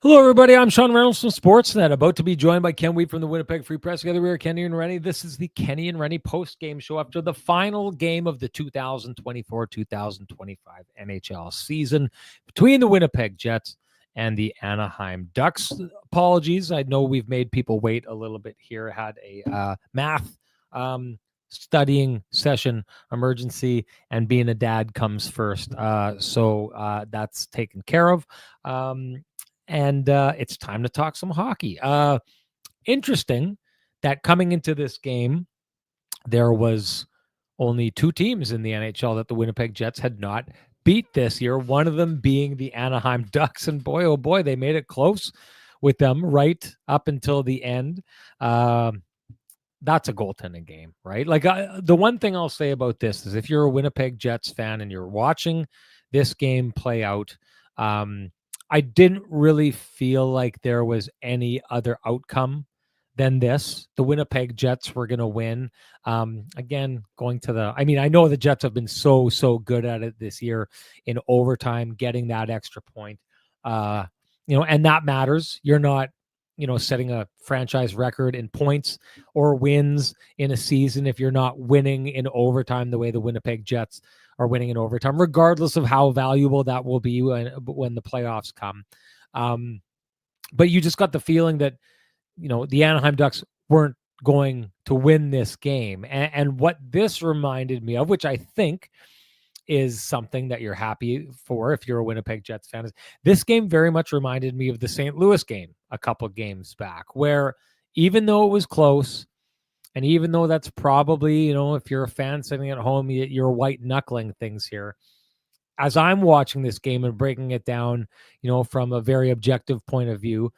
Hello, everybody. I'm Sean Reynolds from Sportsnet, about to be joined by Ken Wheat from the Winnipeg Free Press. Together we are Kenny and Renny. This is the Kenny and Renny post-game show after the final game of the 2024-2025 NHL season between the Winnipeg Jets and the Anaheim Ducks. Apologies. I know we've made people wait a little bit here. Had a math studying session emergency, and being a dad comes first. So that's taken care of. And it's time to talk some hockey. Interesting that coming into this game, there was only two teams in the NHL that the Winnipeg Jets had not beat this year, one of them being the Anaheim Ducks. And boy, oh boy, they made it close with them right up until the end. That's a goaltending game, right? Like the one thing I'll say about this is if you're a Winnipeg Jets fan and you're watching this game play out, I didn't really feel like there was any other outcome than this. The Winnipeg Jets were going to win. Again, I know the Jets have been so good at it this year in overtime, getting that extra point. And that matters. You're not, setting a franchise record in points or wins in a season if you're not winning in overtime the way the Winnipeg Jets are winning in overtime, regardless of how valuable that will be when the playoffs come. But you just got the feeling that, the Anaheim Ducks weren't going to win this game. And what this reminded me of, which I think is something that you're happy for if you're a Winnipeg Jets fan, is this game very much reminded me of the St. Louis game a couple games back, where even though it was close, and even though that's probably, if you're a fan sitting at home, you're white knuckling things here. As I'm watching this game and breaking it down, from a very objective point of view,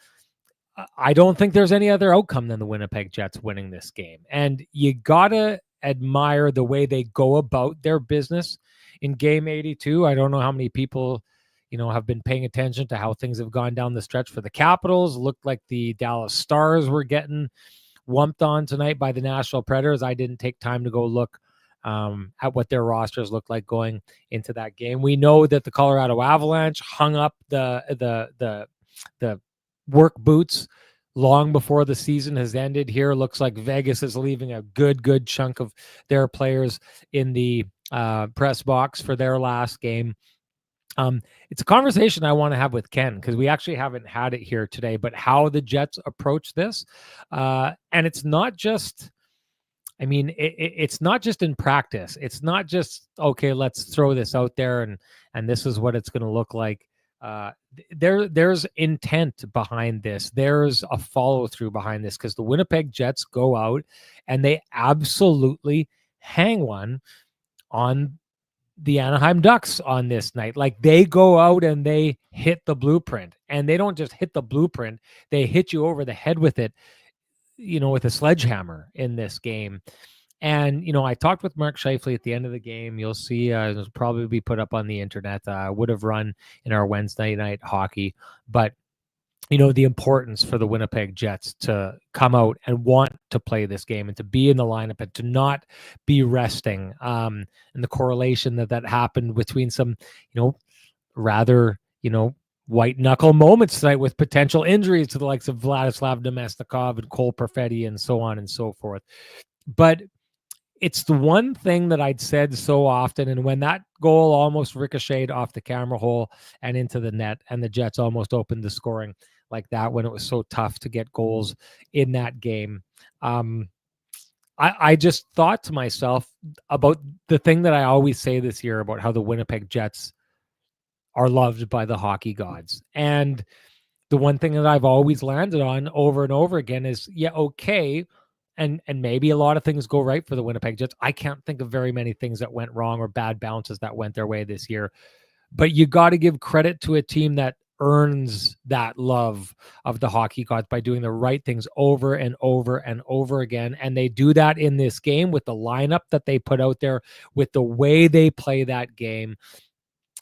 I don't think there's any other outcome than the Winnipeg Jets winning this game. And you got to admire the way they go about their business in game 82. I don't know how many people, have been paying attention to how things have gone down the stretch for the Capitals. Looked like the Dallas Stars were getting wumped on tonight by the Nashville Predators. I didn't take time to go look at what their rosters looked like going into that game. We know that the Colorado Avalanche hung up the work boots long before the season has ended. Here looks like Vegas is leaving a good chunk of their players in the press box for their last game. It's a conversation I want to have with Ken, because we actually haven't had it here today, but how the Jets approach this. And it's not just, it's not just in practice. It's not just, okay, let's throw this out there and this is what it's going to look like. There's intent behind this. There's a follow through behind this, because the Winnipeg Jets go out and they absolutely hang one on the Anaheim Ducks on this night. Like, they go out and they hit the blueprint, and they don't just hit the blueprint. They hit you over the head with it, with a sledgehammer in this game. And, I talked with Mark Scheifele at the end of the game. You'll see it'll probably be put up on the internet. Would have run in our Wednesday night hockey. But, the importance for the Winnipeg Jets to come out and want to play this game and to be in the lineup and to not be resting. And the correlation that happened between some, rather, white knuckle moments tonight with potential injuries to the likes of Vladislav Nemesnikov and Cole Perfetti and so on and so forth. But it's the one thing that I'd said so often, and when that goal almost ricocheted off the camera hole and into the net, and the Jets almost opened the scoring like that when it was so tough to get goals in that game, I just thought to myself about the thing that I always say this year about how the Winnipeg Jets are loved by the hockey gods. And the one thing that I've always landed on over and over again is, yeah, okay, and maybe a lot of things go right for the Winnipeg Jets. I can't think of very many things that went wrong or bad bounces that went their way this year. But you got to give credit to a team that earns that love of the hockey gods by doing the right things over and over and over again. And they do that in this game with the lineup that they put out there, with the way they play that game.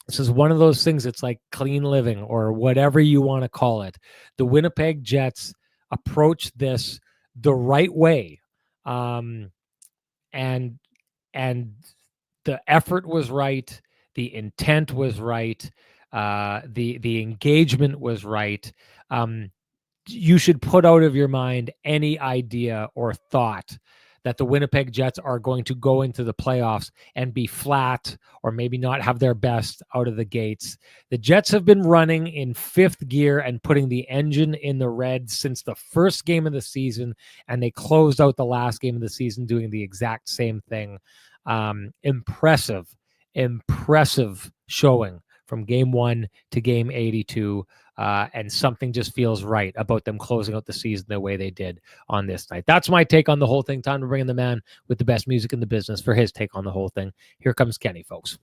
This is one of those things. It's like clean living or whatever you want to call it. The Winnipeg Jets approach this the right way. And the effort was right. The intent was right. The engagement was right. You should put out of your mind any idea or thought that the Winnipeg Jets are going to go into the playoffs and be flat or maybe not have their best out of the gates. The Jets have been running in fifth gear and putting the engine in the red since the first game of the season, and they closed out the last game of the season doing the exact same thing. Impressive showing from game 1 to game 82. And something just feels right about them closing out the season the way they did on this night. That's my take on the whole thing. Time to bring in the man with the best music in the business for his take on the whole thing. Here comes Kenny, folks.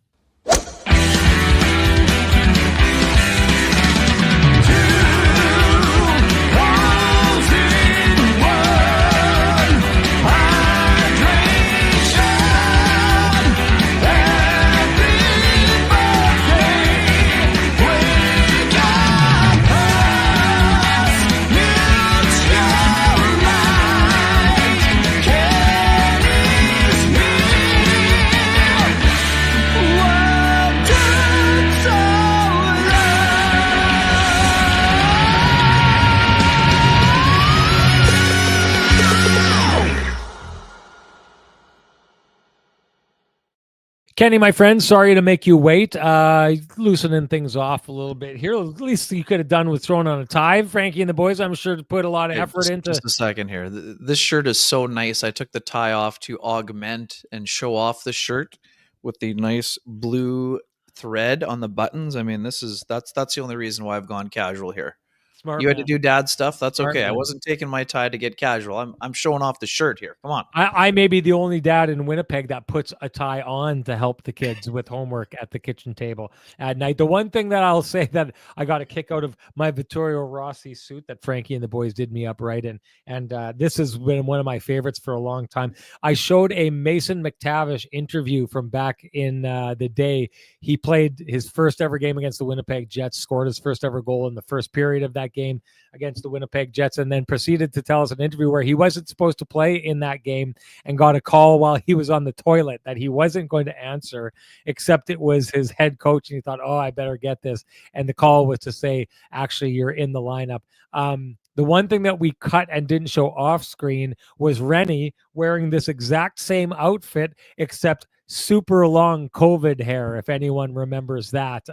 Kenny, my friend, sorry to make you wait. Loosening things off a little bit here. At least you could have done with throwing on a tie. Frankie and the boys, I'm sure, put a lot of effort into. Just a second here. This shirt is so nice. I took the tie off to augment and show off the shirt with the nice blue thread on the buttons. I mean, that's the only reason why I've gone casual here. Smart you man. Had to do dad stuff. That's Smart okay. Man. I wasn't taking my tie to get casual. I'm showing off the shirt here. Come on. I may be the only dad in Winnipeg that puts a tie on to help the kids with homework at the kitchen table at night. The one thing that I'll say that I got a kick out of my Vittorio Rossi suit that Frankie and the boys did me up right in. And this has been one of my favorites for a long time. I showed a Mason McTavish interview from back in the day. He played his first ever game against the Winnipeg Jets, scored his first ever goal in the first period of that game against the Winnipeg Jets, and then proceeded to tell us an interview where he wasn't supposed to play in that game and got a call while he was on the toilet that he wasn't going to answer, except it was his head coach, and he thought, oh, I better get this. And the call was to say, actually, you're in the lineup. The one thing that we cut and didn't show off screen was Renny wearing this exact same outfit, except super long COVID hair, if anyone remembers that.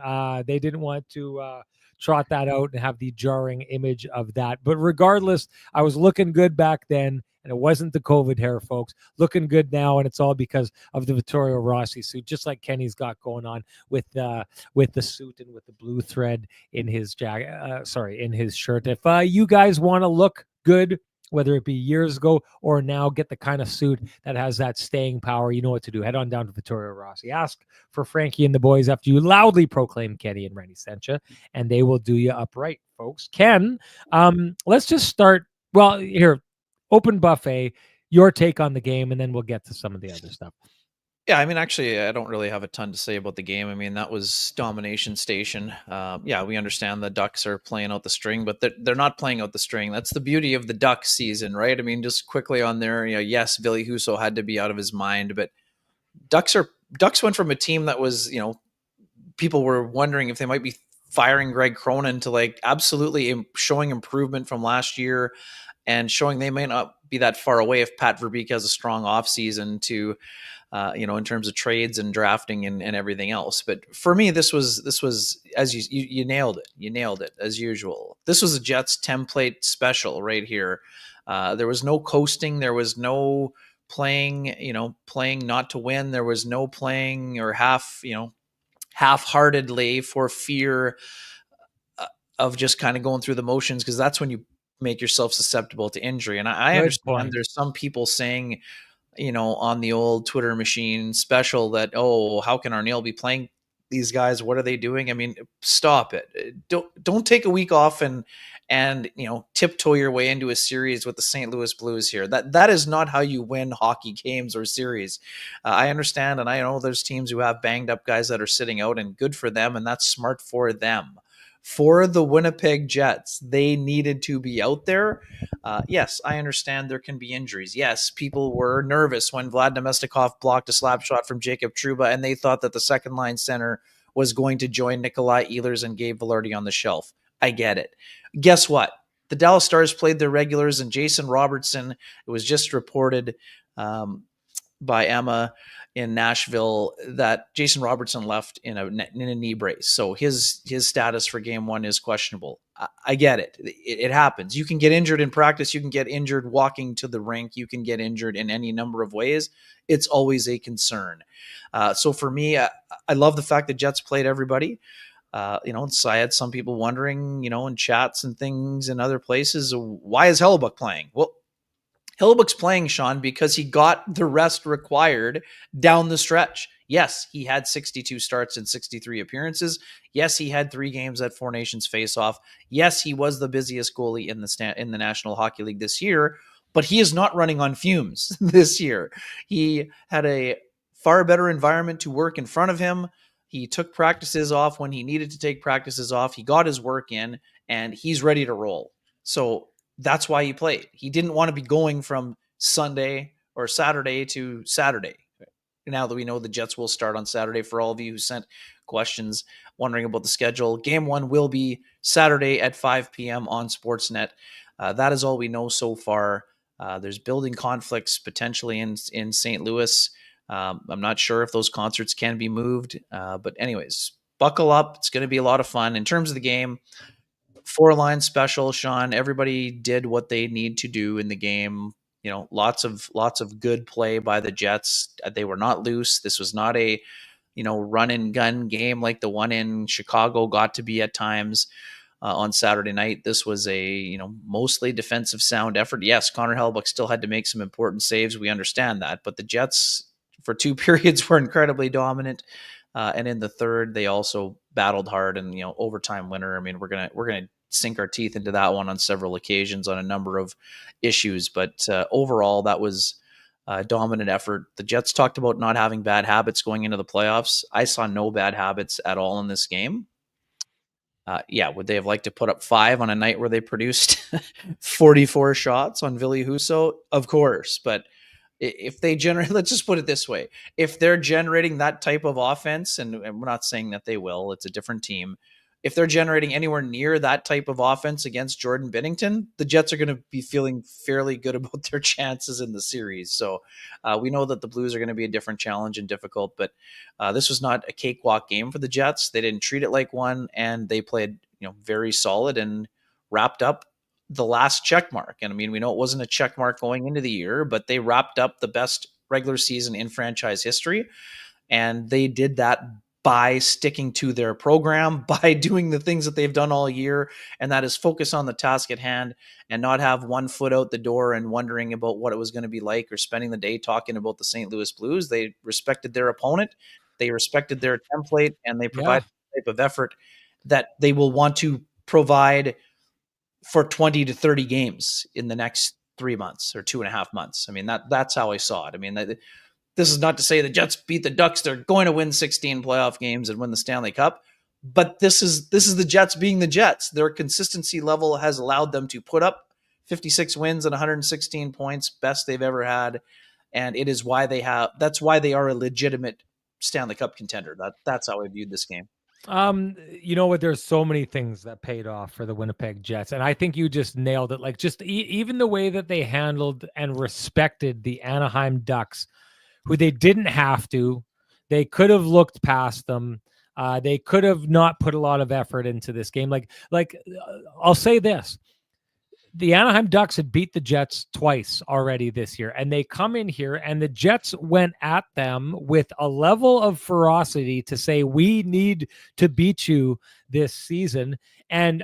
They didn't want to trot that out and have the jarring image of that. But regardless, I was looking good back then, and it wasn't the COVID hair, folks. Looking good now, and it's all because of the Vittorio Rossi suit, just like Kenny's got going on with the suit and with the blue thread in his in his shirt. If you guys want to look good, whether it be years ago or now, get the kind of suit that has that staying power, you know what to do. Head on down to Vittorio Rossi. Ask for Frankie and the boys after you loudly proclaim Kenny and Renny sent you, and they will do you upright, folks. Ken, let's just start. Well, here, open buffet, your take on the game, and then we'll get to some of the other stuff. Yeah, I mean, actually, I don't really have a ton to say about the game. I mean, that was domination station. Yeah, we understand the Ducks are playing out the string, but they're not playing out the string. That's the beauty of the Ducks season, right? I mean, just quickly on there, yes, Ville Husso had to be out of his mind, but Ducks went from a team that was, people were wondering if they might be firing Greg Cronin to like absolutely showing improvement from last year and showing they may not be that far away if Pat Verbeek has a strong offseason to in terms of trades and drafting and everything else. But for me, this was as you nailed it. You nailed it as usual. This was a Jets template special right here. There was no coasting. There was no playing not to win. There was no playing or half-heartedly for fear of just kind of going through the motions, because that's when you make yourself susceptible to injury. And I understand there's some people saying, on the old Twitter machine special that, oh, how can Arniel be playing these guys? What are they doing? I mean, stop it. Don't take a week off and tiptoe your way into a series with the St. Louis Blues here. That is not how you win hockey games or series. I understand, and I know there's teams who have banged up guys that are sitting out, and good for them, and that's smart for them. For the Winnipeg Jets, they needed to be out there. Yes, I understand there can be injuries. Yes, people were nervous when Vlad Namestnikov blocked a slap shot from Jacob Trouba, and they thought that the second line center was going to join Nikolai Ehlers and Gabe Velarde on the shelf. I get it. Guess what? The Dallas Stars played their regulars, and Jason Robertson, it was just reported by Emma in Nashville that Jason Robertson left in a knee brace. So his status for game one is questionable. I get it. It happens. You can get injured in practice. You can get injured walking to the rink. You can get injured in any number of ways. It's always a concern. So for me, I love the fact that Jets played everybody. So I had some people wondering, in chats and things and other places, why is Hellebuyck playing? Well, Hellebuyck's playing, Sean, because he got the rest required down the stretch. Yes, he had 62 starts and 63 appearances. Yes, he had 3 games at Four Nations face-off. Yes, he was the busiest goalie in the National Hockey League this year, but he is not running on fumes this year. He had a far better environment to work in front of him. He took practices off when he needed to take practices off. He got his work in, and he's ready to roll. So that's why he played. He didn't want to be going from Sunday or Saturday to Saturday. Now that we know the Jets will start on Saturday, for all of you who sent questions wondering about the schedule, game one will be Saturday at 5 p.m. on Sportsnet. That is all we know so far. There's building conflicts potentially in St. Louis. I'm not sure if those concerts can be moved. But anyways, buckle up. It's going to be a lot of fun. In terms of the game, 4-line special, Sean. Everybody did what they need to do in the game. Lots of good play by the Jets. They were not loose. This was not a, run and gun game like the one in Chicago got to be at times on Saturday night. This was a, mostly defensive sound effort. Yes, Connor Hellebuyck still had to make some important saves. We understand that, but the Jets for 2 periods were incredibly dominant. And in the third, they also battled hard, and overtime winner. I mean, we're gonna sink our teeth into that one on several occasions on a number of issues. But overall, that was a dominant effort. The Jets talked about not having bad habits going into the playoffs. I saw no bad habits at all in this game. Would they have liked to put up 5 on a night where they produced 44 shots on Ville Husso? Of course, but if they generate, let's just put it this way. If they're generating that type of offense, and we're not saying that they will, it's a different team. If they're generating anywhere near that type of offense against Jordan Binnington, the Jets are going to be feeling fairly good about their chances in the series. So we know that the Blues are going to be a different challenge and difficult, but this was not a cakewalk game for the Jets. They didn't treat it like one, and they played, very solid and wrapped up the last check mark. And I mean, we know it wasn't a check mark going into the year, but they wrapped up the best regular season in franchise history. And they did that by sticking to their program, by doing the things that they've done all year. And that is focus on the task at hand and not have one foot out the door and wondering about what it was going to be like or spending the day talking about the St. Louis Blues. They respected their opponent. They respected their template, and they provided the type of effort that they will want to provide for 20 to 30 games in the next 3 months or 2.5 months. I mean, that's how I saw it. I mean, this is not to say the Jets beat the Ducks. They're going to win 16 playoff games and win the Stanley Cup. But this is the Jets being the Jets. Their consistency level has allowed them to put up 56 wins and 116 points, best they've ever had. And it is why that's why they are a legitimate Stanley Cup contender. That's how I viewed this game. You know what? There's so many things that paid off for the Winnipeg Jets, and I think you just nailed it. Like just even the way that they handled and respected the Anaheim Ducks, who they didn't have to. They could have looked past them. They could have not put a lot of effort into this game. I'll say this. The Anaheim Ducks had beat the Jets twice already this year, and they come in here and the Jets went at them with a level of ferocity to say, we need to beat you this season. And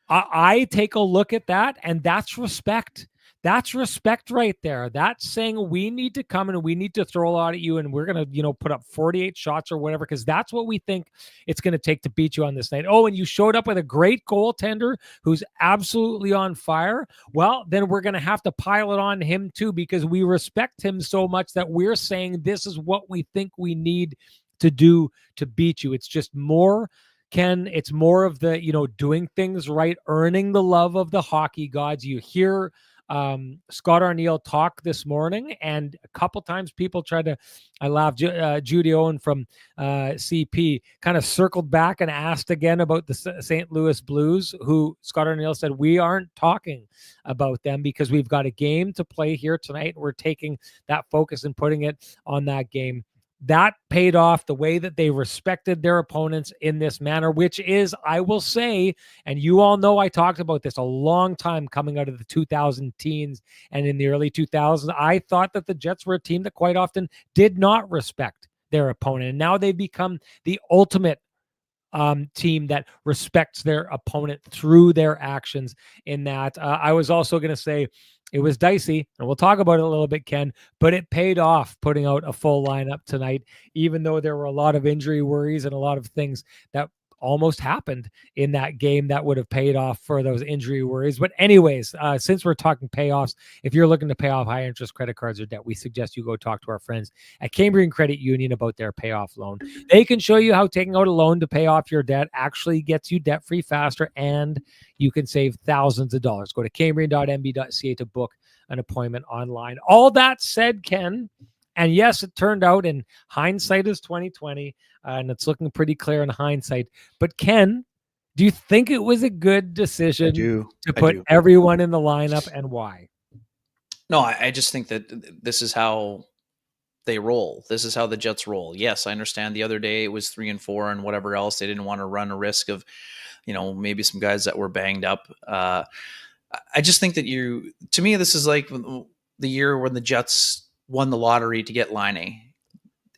I take a look at that, and that's respect. That's respect right there. That's saying we need to come and we need to throw a lot at you, and we're going to, put up 48 shots or whatever, because that's what we think it's going to take to beat you on this night. Oh, and you showed up with a great goaltender who's absolutely on fire. Well, then we're going to have to pile it on him too, because we respect him so much that we're saying this is what we think we need to do to beat you. It's just more, Ken, it's more of the, doing things right, earning the love of the hockey gods. You hear Scott Arniel talk this morning, and a couple times people tried to, I laughed, Judy Owen from CP kind of circled back and asked again about the St. Louis Blues, who Scott Arniel said, we aren't talking about them because we've got a game to play here tonight. We're taking that focus and putting it on that game. That paid off, the way that they respected their opponents in this manner, which is, I will say, and you all know I talked about this a long time coming out of the 2000 teens and in the early 2000s. I thought that the Jets were a team that quite often did not respect their opponent. And now they've become the ultimate team that respects their opponent through their actions in that. I was also going to say it was dicey, and we'll talk about it a little bit, Ken, but it paid off putting out a full lineup tonight, even though there were a lot of injury worries and a lot of things that almost happened in that game that would have paid off for those injury worries. But anyways, since we're talking payoffs, if you're looking to pay off high interest credit cards or debt, we suggest you go talk to our friends at Cambrian Credit Union about their payoff loan. They can show you how taking out a loan to pay off your debt actually gets you debt free faster, and you can save thousands of dollars. Go to cambrian.mb.ca to book an appointment online. All that said, Ken, and yes, it turned out, in hindsight is 2020, and it's looking pretty clear in hindsight. But Ken, do you think it was a good decision to put everyone in the lineup, and why? No, I just think that this is how they roll. This is how the Jets roll. Yes, I understand the other day it was 3 and 4 and whatever else. They didn't want to run a risk of, maybe some guys that were banged up. I just think that to me, this is like the year when the Jets won the lottery to get Laine.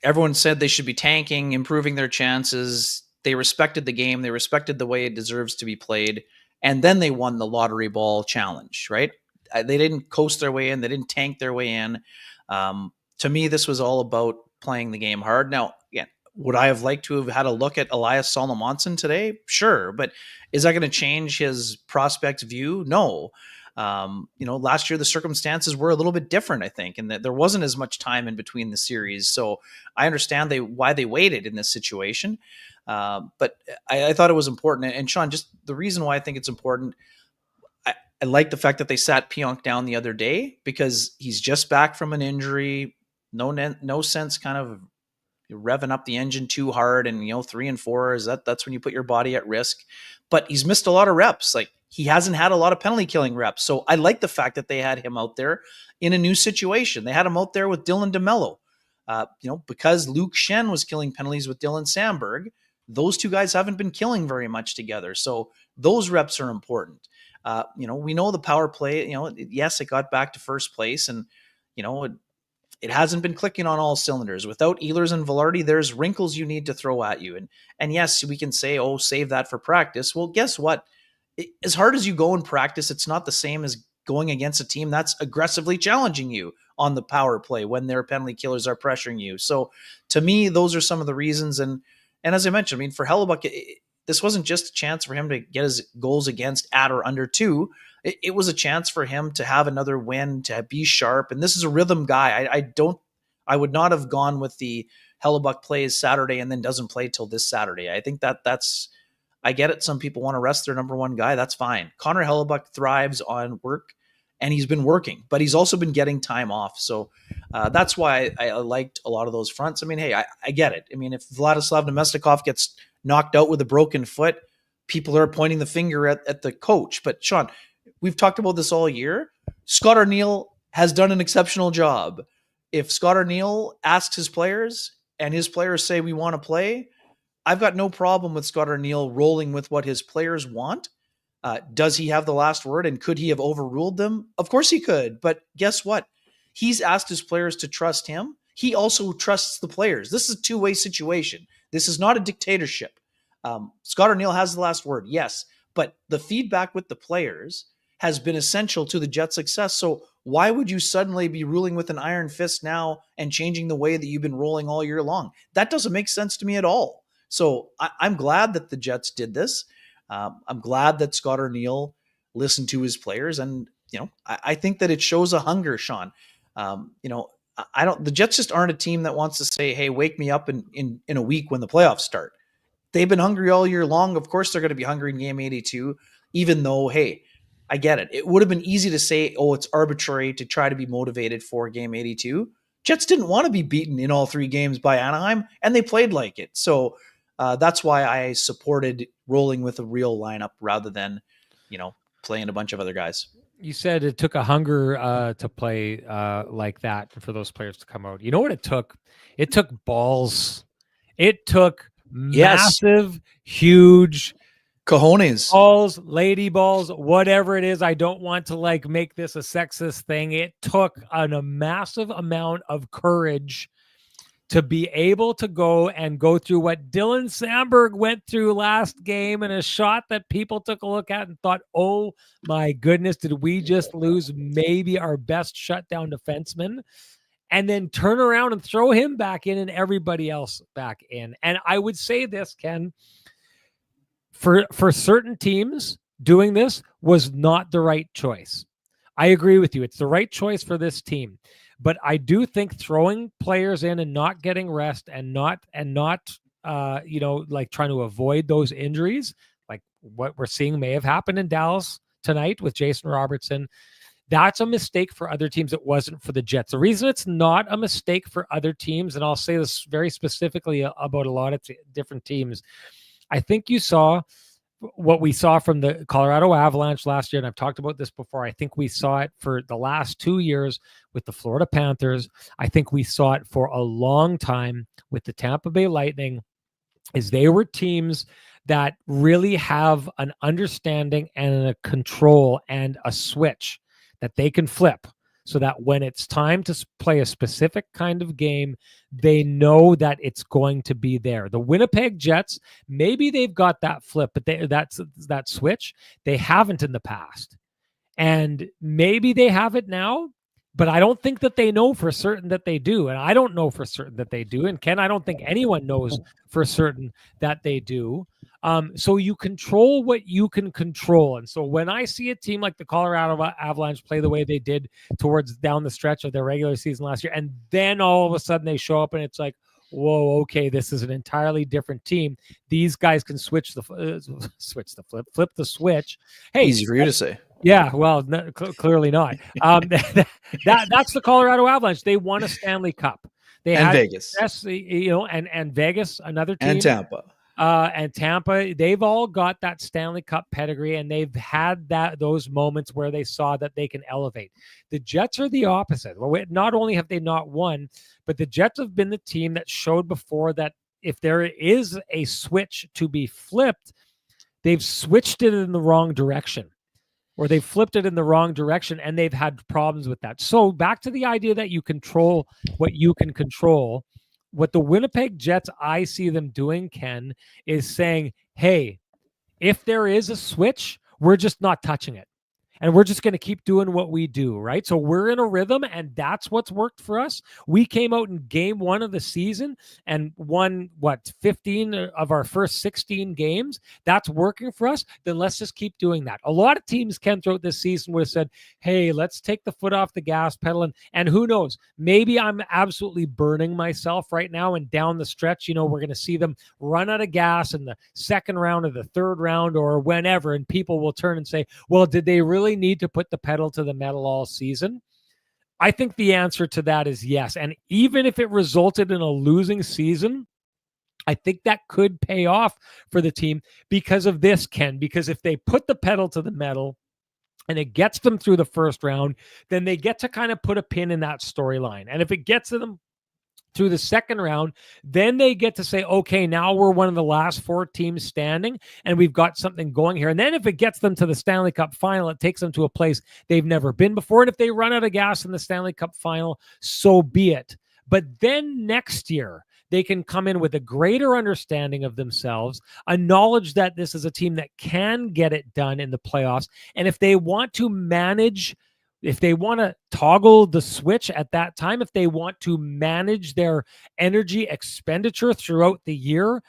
Everyone said they should be tanking, improving their chances. They respected the game. They respected the way it deserves to be played. And then they won the lottery ball challenge, right? They didn't coast their way in. They didn't tank their way in. To me, this was all about playing the game hard. Now, again, would I have liked to have had a look at Elias Salomonson today? Sure. But is that going to change his prospect view? No. Last year the circumstances were a little bit different, I think, and that there wasn't as much time in between the series. So I understand why they waited in this situation. But I thought it was important. And Sean, just the reason why I think it's important, I like the fact that they sat Pionk down the other day because he's just back from an injury. No sense kind of revving up the engine too hard, and 3 and 4 is that's when you put your body at risk. But he's missed a lot of reps. Like, he hasn't had a lot of penalty killing reps. So I like the fact that they had him out there in a new situation. They had him out there with Dylan DeMello, because Luke Shen was killing penalties with Dylan Sandberg. Those two guys haven't been killing very much together. So those reps are important. We know the power play, yes, it got back to first place, and, it hasn't been clicking on all cylinders. Without Ehlers and Velarde, there's wrinkles you need to throw at you. And yes, we can say, oh, save that for practice. Well, guess what? As hard as you go in practice, it's not the same as going against a team that's aggressively challenging you on the power play when their penalty killers are pressuring you. So to me, those are some of the reasons. And as I mentioned, for Hellebuyck, this wasn't just a chance for him to get his goals against at or under 2. It was a chance for him to have another win, to be sharp. And this is a rhythm guy. I would not have gone with the Hellebuyck plays Saturday and then doesn't play till this Saturday. I think that's, I get it. Some people want to rest their number one guy. That's fine. Connor Hellebuyck thrives on work, and he's been working, but he's also been getting time off. So that's why I liked a lot of those fronts. Hey, I get it. If Vladislav Nemestikov gets knocked out with a broken foot, people are pointing the finger at the coach. But Sean, we've talked about this all year. Scott Arniel has done an exceptional job. If Scott Arniel asks his players and his players say we want to play, I've got no problem with Scott Arniel rolling with what his players want. Does he have the last word, and could he have overruled them? Of course he could. But guess what? He's asked his players to trust him. He also trusts the players. This is a two-way situation. This is not a dictatorship. Scott Arniel has the last word, yes, but the feedback with the players has been essential to the Jets' success. So why would you suddenly be ruling with an iron fist now and changing the way that you've been rolling all year long? That doesn't make sense to me at all. So I'm glad that the Jets did this. I'm glad that Scott Arniel listened to his players, and I think that it shows a hunger, Sean. The Jets just aren't a team that wants to say, "Hey, wake me up in a week when the playoffs start." They've been hungry all year long. Of course, they're going to be hungry in Game 82, even though, hey, I get it. It would have been easy to say, oh, it's arbitrary to try to be motivated for game 82. Jets didn't want to be beaten in all 3 games by Anaheim, and they played like it. So that's why I supported rolling with a real lineup rather than, playing a bunch of other guys. You said it took a hunger to play like that for those players to come out. You know what it took? It took balls. It took massive, huge cojones, balls, lady balls, whatever it is. I don't want to make this a sexist thing. It took a massive amount of courage to be able to go through what Dylan Sandberg went through last game in a shot that people took a look at and thought, oh my goodness, did we just lose maybe our best shutdown defenseman? And then turn around and throw him back in and everybody else back in. And I would say this, Ken, for certain teams, doing this was not the right choice. I agree with you. It's the right choice for this team. But I do think throwing players in and not getting rest and not trying to avoid those injuries, like what we're seeing may have happened in Dallas tonight with Jason Robertson, that's a mistake for other teams. It wasn't for the Jets. The reason it's not a mistake for other teams, and I'll say this very specifically about a lot of different teams, I think you saw what we saw from the Colorado Avalanche last year, and I've talked about this before. I think we saw it for the last 2 years with the Florida Panthers. I think we saw it for a long time with the Tampa Bay Lightning, is they were teams that really have an understanding and a control and a switch that they can flip, so that when it's time to play a specific kind of game, they know that it's going to be there. The Winnipeg Jets, maybe they've got that flip, but that's that switch. They haven't in the past. And maybe they have it now, but I don't think that they know for certain that they do. And I don't know for certain that they do. And Ken, I don't think anyone knows for certain that they do. So you control what you can control. And so when I see a team like the Colorado Avalanche play the way they did towards down the stretch of their regular season last year, and then all of a sudden they show up and it's like, whoa, okay, this is an entirely different team. These guys can flip the switch. Hey, easy for you to say. Yeah, well, clearly not. That's the Colorado Avalanche. They won a Stanley Cup. They had Vegas, and Vegas, another team, and Tampa. And Tampa, they've all got that Stanley Cup pedigree, and they've had those moments where they saw that they can elevate. The Jets are the opposite. Well, not only have they not won, but the Jets have been the team that showed before that if there is a switch to be flipped, they've switched it in the wrong direction, or they've flipped it in the wrong direction, and they've had problems with that. So back to the idea that you control what you can control. What the Winnipeg Jets, I see them doing, Ken, is saying, hey, if there is a switch, we're just not touching it. And we're just going to keep doing what we do, right? So we're in a rhythm, and that's what's worked for us. We came out in game 1 of the season and won, 15 of our first 16 games. That's working for us. Then let's just keep doing that. A lot of teams, Ken, throughout this season would have said, hey, let's take the foot off the gas pedal. And who knows, maybe I'm absolutely burning myself right now, and down the stretch, we're going to see them run out of gas in the second round or the third round or whenever, and people will turn and say, well, did they really need to put the pedal to the metal all season? I think the answer to that is yes. And even if it resulted in a losing season, I think that could pay off for the team because of this, Ken, because if they put the pedal to the metal and it gets them through the first round, then they get to kind of put a pin in that storyline. And if it gets to them through the second round, then they get to say, okay, now we're one of the last 4 teams standing and we've got something going here. And then if it gets them to the Stanley Cup final, it takes them to a place they've never been before. And if they run out of gas in the Stanley Cup final, so be it. But then next year, they can come in with a greater understanding of themselves, a knowledge that this is a team that can get it done in the playoffs. And if they want to manage, if they want to toggle the switch at that time, if they want to manage their energy expenditure throughout the year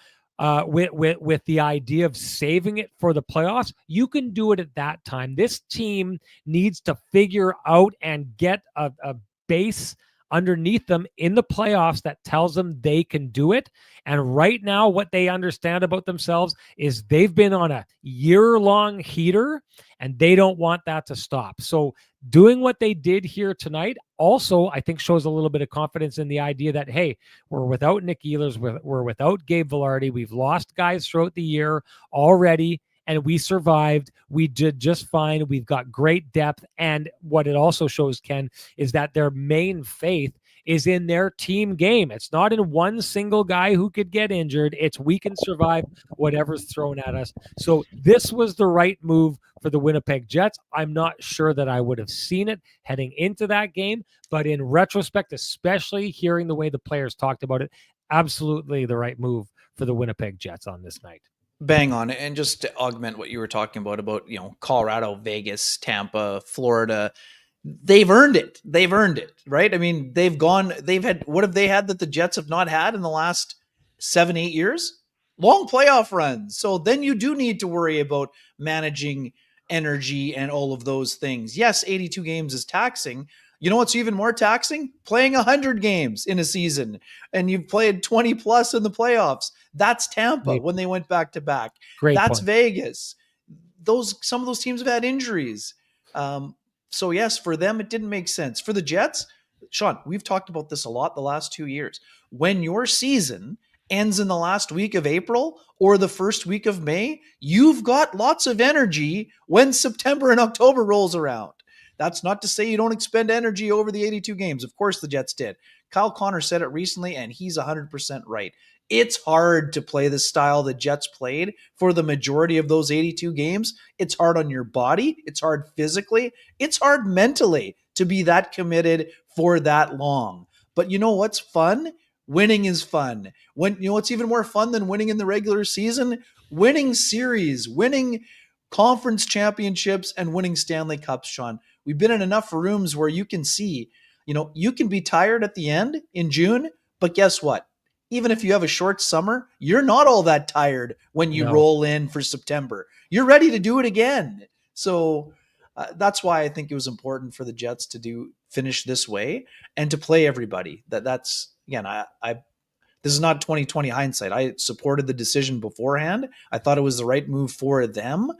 with the idea of saving it for the playoffs, you can do it at that time. This team needs to figure out and get a base underneath them in the playoffs that tells them they can do it. And right now, what they understand about themselves is they've been on a year-long heater, and they don't want that to stop. So doing what they did here tonight also, I think, shows a little bit of confidence in the idea that, hey, we're without Nick Ehlers, we're without Gabe Vilardi. We've lost guys throughout the year already, and we survived. We did just fine. We've got great depth. And what it also shows, Ken, is that their main faith is in their team game. It's not in one single guy who could get injured. It's we can survive whatever's thrown at us. So this was the right move for the Winnipeg Jets. I'm not sure that I would have seen it heading into that game, but in retrospect, especially hearing the way the players talked about it, absolutely the right move for the Winnipeg Jets on this night. Bang on. And just to augment what you were talking about, Colorado, Vegas, Tampa, Florida, they've earned it. They've earned it, right? I mean, what have they had that the Jets have not had in the last 7-8 years? Long playoff runs. So then you do need to worry about managing energy and all of those things. Yes, 82 games is taxing. You know what's even more taxing? Playing 100 games in a season, and you've played 20 plus in the playoffs. That's Tampa when they went back to back. That's point. Vegas. Some of those teams have had injuries. So yes, for them, it didn't make sense. For the Jets, Sean, we've talked about this a lot the last 2 years. When your season ends in the last week of April or the first week of May, you've got lots of energy when September and October rolls around. That's not to say you don't expend energy over the 82 games. Of course the Jets did. Kyle Connor said it recently, and he's 100% right. It's hard to play the style the Jets played for the majority of those 82 games. It's hard on your body. It's hard physically. It's hard mentally to be that committed for that long. But you know what's fun? Winning is fun. What's even more fun than winning in the regular season? Winning series, winning conference championships, and winning Stanley Cups, Sean. We've been in enough rooms where you can see, you can be tired at the end in June, but guess what? Even if you have a short summer, you're not all that tired when you roll in for September. You're ready to do it again. So that's why I think it was important for the Jets to finish this way and to play everybody. That's again, this is not 2020 hindsight. I supported the decision beforehand. I thought it was the right move for them.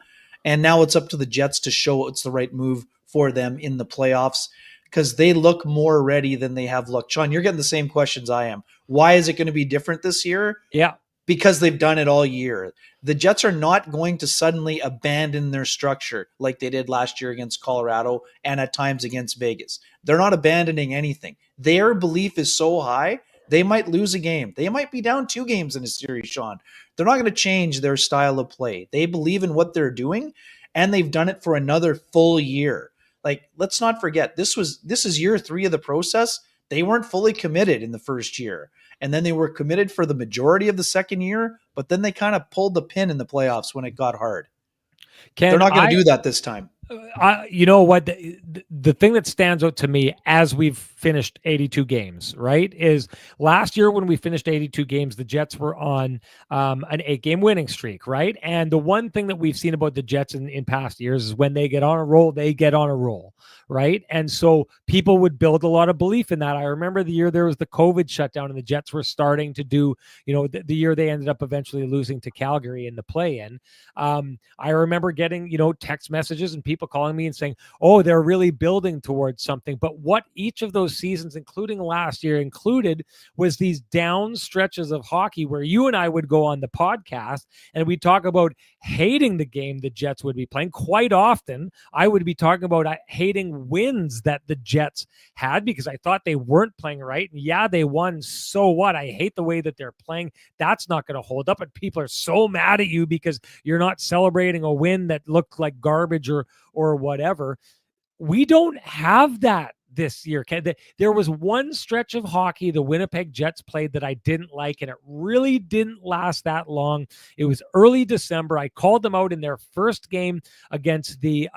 And now it's up to the Jets to show it's the right move for them in the playoffs, because they look more ready than they have looked. Sean, you're getting the same questions I am. Why is it going to be different this year? Yeah. Because they've done it all year. The Jets are not going to suddenly abandon their structure like they did last year against Colorado and at times against Vegas. They're not abandoning anything. Their belief is so high, they might lose a game. They might be down 2 games in a series, Sean. They're not going to change their style of play. They believe in what they're doing, and they've done it for another full year. Like, let's not forget, this is year 3 of the process. They weren't fully committed in the first year, and then they were committed for the majority of the second year, but then they kind of pulled the pin in the playoffs when it got hard. They're not going to do that this time. You know what? The thing that stands out to me as we've finished 82 games, right, is last year when we finished 82 games, the Jets were on an 8-game winning streak, right? And the one thing that we've seen about the Jets in past years is when they get on a roll, they get on a roll, right? And so people would build a lot of belief in that. I remember the year there was the COVID shutdown and the Jets were starting to do, the year they ended up eventually losing to Calgary in the play-in. I remember getting, text messages and people calling me and saying, oh, they're really building towards something. But what each of those seasons, including last year, included was these down stretches of hockey where you and I would go on the podcast and we'd talk about hating the game the Jets would be playing. Quite often, I would be talking about hating wins that the Jets had because I thought they weren't playing right. And yeah, they won. So what? I hate the way that they're playing. That's not going to hold up. And people are so mad at you because you're not celebrating a win that looked like garbage or whatever. We don't have that this year. There was one stretch of hockey the Winnipeg Jets played that I didn't like, and it really didn't last that long. It was early December. I called them out in their first game against these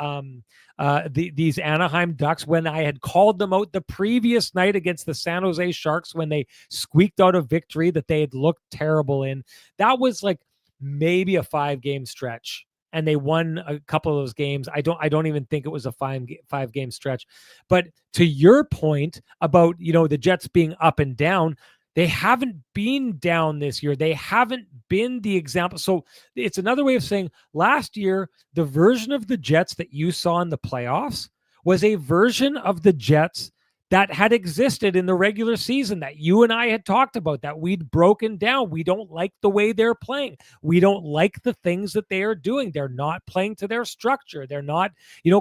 Anaheim Ducks when I had called them out the previous night against the San Jose Sharks when they squeaked out a victory that they had looked terrible in. That was like maybe a 5-game stretch. and they won a couple of those games. I don't even think it was a five game stretch. But to your point about, the Jets being up and down, they haven't been down this year. They haven't been the example. So it's another way of saying last year, the version of the Jets that you saw in the playoffs was a version of the Jets that had existed in the regular season that you and I had talked about, that we'd broken down. We don't like the way they're playing. We don't like the things that they are doing. They're not playing to their structure. They're not,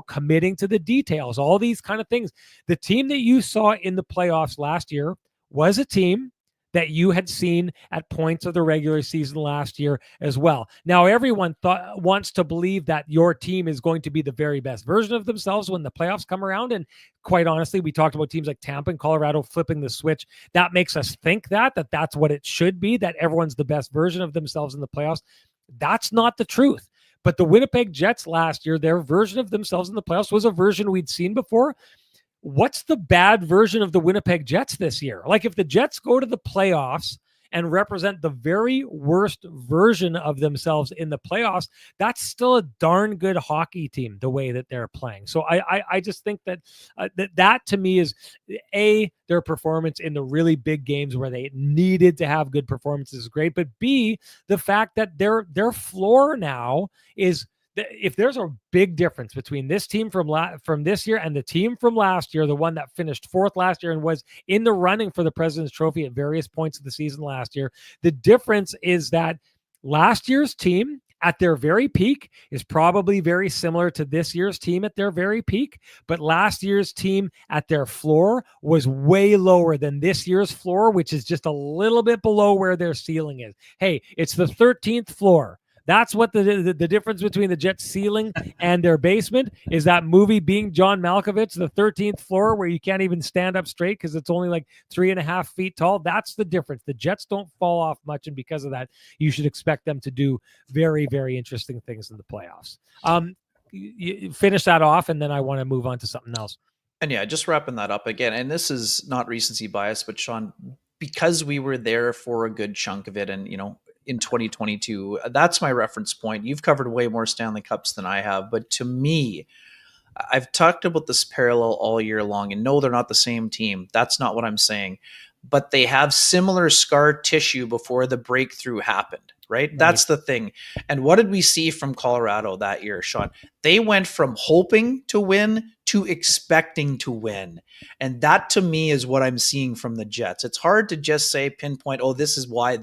committing to the details, all these kind of things. The team that you saw in the playoffs last year was a team that you had seen at points of the regular season last year as well. Now, everyone wants to believe that your team is going to be the very best version of themselves when the playoffs come around. And quite honestly, we talked about teams like Tampa and Colorado flipping the switch. That makes us think that's what it should be, that everyone's the best version of themselves in the playoffs. That's not the truth. But the Winnipeg Jets last year, their version of themselves in the playoffs was a version we'd seen before. What's the bad version of the Winnipeg Jets this year? Like, if the Jets go to the playoffs and represent the very worst version of themselves in the playoffs, that's still a darn good hockey team, the way that they're playing. So I just think that that to me is their performance in the really big games where they needed to have good performances is great, but B, the fact that their floor now is, if there's a big difference between this team from this year and the team from last year, the one that finished fourth last year and was in the running for the President's Trophy at various points of the season last year, the difference is that last year's team at their very peak is probably very similar to this year's team at their very peak, but last year's team at their floor was way lower than this year's floor, which is just a little bit below where their ceiling is. Hey, it's the 13th floor. That's what the difference between the Jets ceiling and their basement is, that movie Being John Malkovich, the 13th floor, where you can't even stand up straight because it's only like 3.5 feet tall. That's the difference. The Jets don't fall off much, and because of that, you should expect them to do very, very interesting things in the playoffs. You finish that off, and then I want to move on to something else. And yeah, just wrapping that up again, and this is not recency bias, but Sean, because we were there for a good chunk of it, and in 2022, that's my reference point. You've covered way more Stanley Cups than I have, but to me, I've talked about this parallel all year long, and no, they're not the same team. That's not what I'm saying, but they have similar scar tissue before the breakthrough happened, right? That's the thing. And what did we see from Colorado that year, Sean? They went from hoping to win to expecting to win. And that to me is what I'm seeing from the Jets. It's hard to just say, pinpoint, oh, this is why.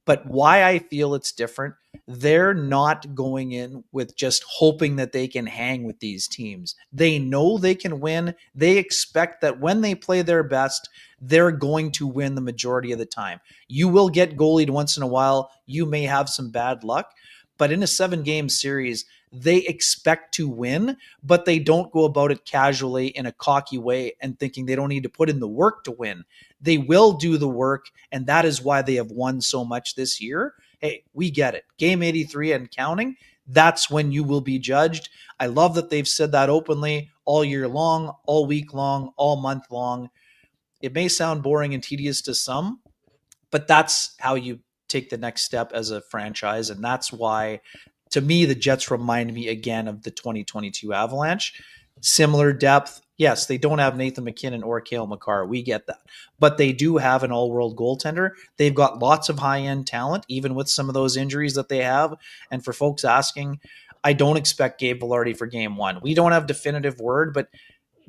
But why I feel it's different, they're not going in with just hoping that they can hang with these teams. They know they can win. They expect that when they play their best, they're going to win the majority of the time. You will get goalied once in a while. You may have some bad luck. But in a 7-game series, they expect to win, but they don't go about it casually in a cocky way and thinking they don't need to put in the work to win. They will do the work, and that is why they have won so much this year. Hey, we get it. Game 83 and counting, that's when you will be judged. I love that they've said that openly all year long, all week long, all month long. It may sound boring and tedious to some, but that's how you take the next step as a franchise. And that's why, to me, the Jets remind me again of the 2022 Avalanche. Similar depth. Yes, they don't have Nathan McKinnon or Cale Makar. We get that. But they do have an all-world goaltender. They've got lots of high-end talent, even with some of those injuries that they have. And for folks asking, I don't expect Gabe Vilardi for game 1. We don't have definitive word, but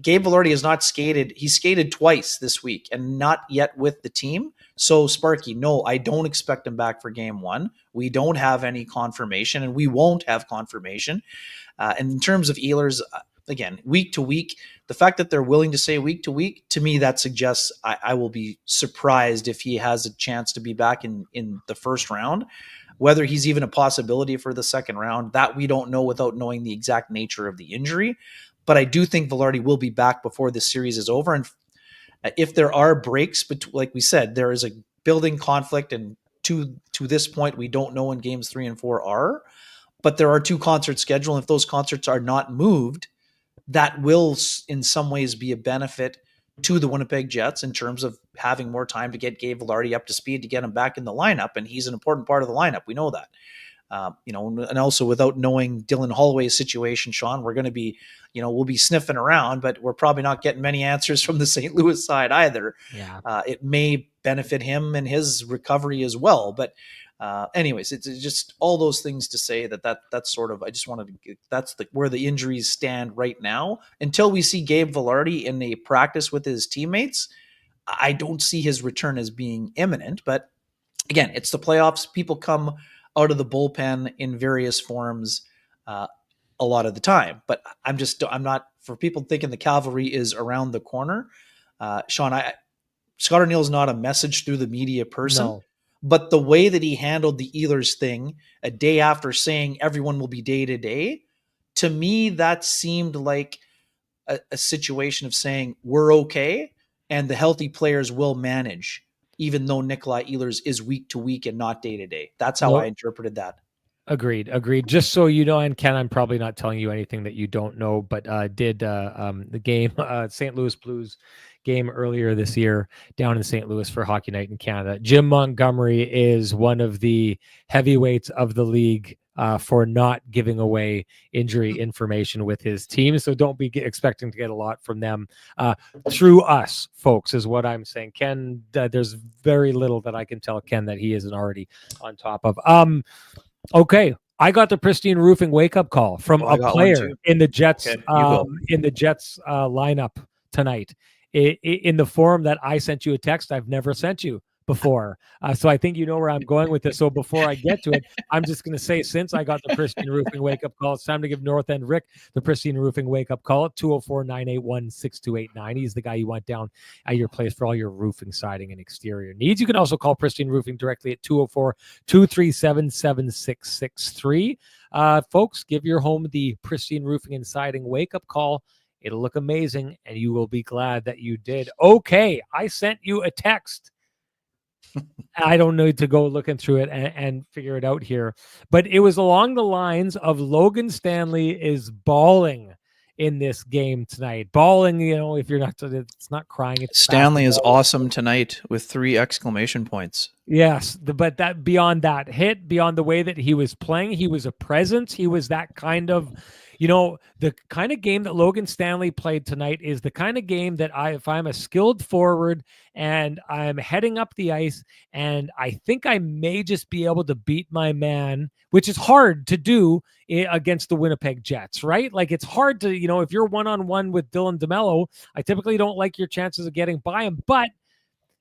Gabe Vilardi has not skated. He skated twice this week and not yet with the team. So, Sparky, no, I don't expect him back for game 1. We don't have any confirmation, and we won't have confirmation. And in terms of Ehlers, again, week to week, the fact that they're willing to say week to week, to me, that suggests I will be surprised if he has a chance to be back in the first round. Whether he's even a possibility for the second round, that we don't know without knowing the exact nature of the injury. But I do think Vilardi will be back before this series is over. And if there are breaks, but like we said, there is a building conflict, and to this point, we don't know when games 3 and 4 are. But there are 2 concerts scheduled. If those concerts are not moved, that will in some ways be a benefit to the Winnipeg Jets in terms of having more time to get Gabe Vilardi up to speed to get him back in the lineup. And he's an important part of the lineup. We know that. And also without knowing Dylan Holloway's situation, Sean, we're going to be, we'll be sniffing around, but we're probably not getting many answers from the St. Louis side either. Yeah. It may benefit him and his recovery as well. But anyways, it's just all those things to say that's sort of, I just wanted to, that's where the injuries stand right now. Until we see Gabe Vilardi in a practice with his teammates, I don't see his return as being imminent. But again, it's the playoffs. People come out of the bullpen in various forms a lot of the time. But I'm not, for people thinking the cavalry is around the corner, Sean, Scott O'Neill is not a message through the media person. No. But the way that he handled the Ehlers thing a day after saying everyone will be day to day, to me, that seemed like a situation of saying we're okay and the healthy players will manage, even though Nikolai Ehlers is week to week and not day to day. That's how I interpreted that. Agreed. Just so you know, and Ken, I'm probably not telling you anything that you don't know, but did the game, St. Louis Blues game earlier this year down in St. Louis for Hockey Night in Canada. Jim Montgomery is one of the heavyweights of the league for not giving away injury information with his team. So don't be expecting to get a lot from them through us, folks, is what I'm saying. Ken, there's very little that I can tell Ken that he isn't already on top of. Okay, I got the Pristine Roofing wake-up call from a player in the Jets lineup tonight. In the form that I sent you a text I've never sent you before. So I think you know where I'm going with this. So before I get to it, I'm just going to say, since I got the Pristine Roofing wake-up call, it's time to give North End Rick the Pristine Roofing wake-up call at 204-981-6289. He's the guy you want down at your place for all your roofing, siding, and exterior needs. You can also call Pristine Roofing directly at 204-237-7663. Folks, give your home the Pristine Roofing and Siding wake-up call. It'll look amazing, and you will be glad that you did. Okay, I sent you a text. I don't need to go looking through it and figure it out here. But it was along the lines of Logan Stanley is balling in this game tonight. Balling, if you're not, it's not crying. It's Stanley is awesome tonight with 3 exclamation points. Yes, but that beyond that hit, beyond the way that he was playing, he was a presence. He was that kind of, the kind of game that Logan Stanley played tonight is the kind of game that if I'm a skilled forward and I'm heading up the ice and I think I may just be able to beat my man, which is hard to do against the Winnipeg Jets, right? Like it's hard to, if you're one-on-one with Dylan DeMello, I typically don't like your chances of getting by him, but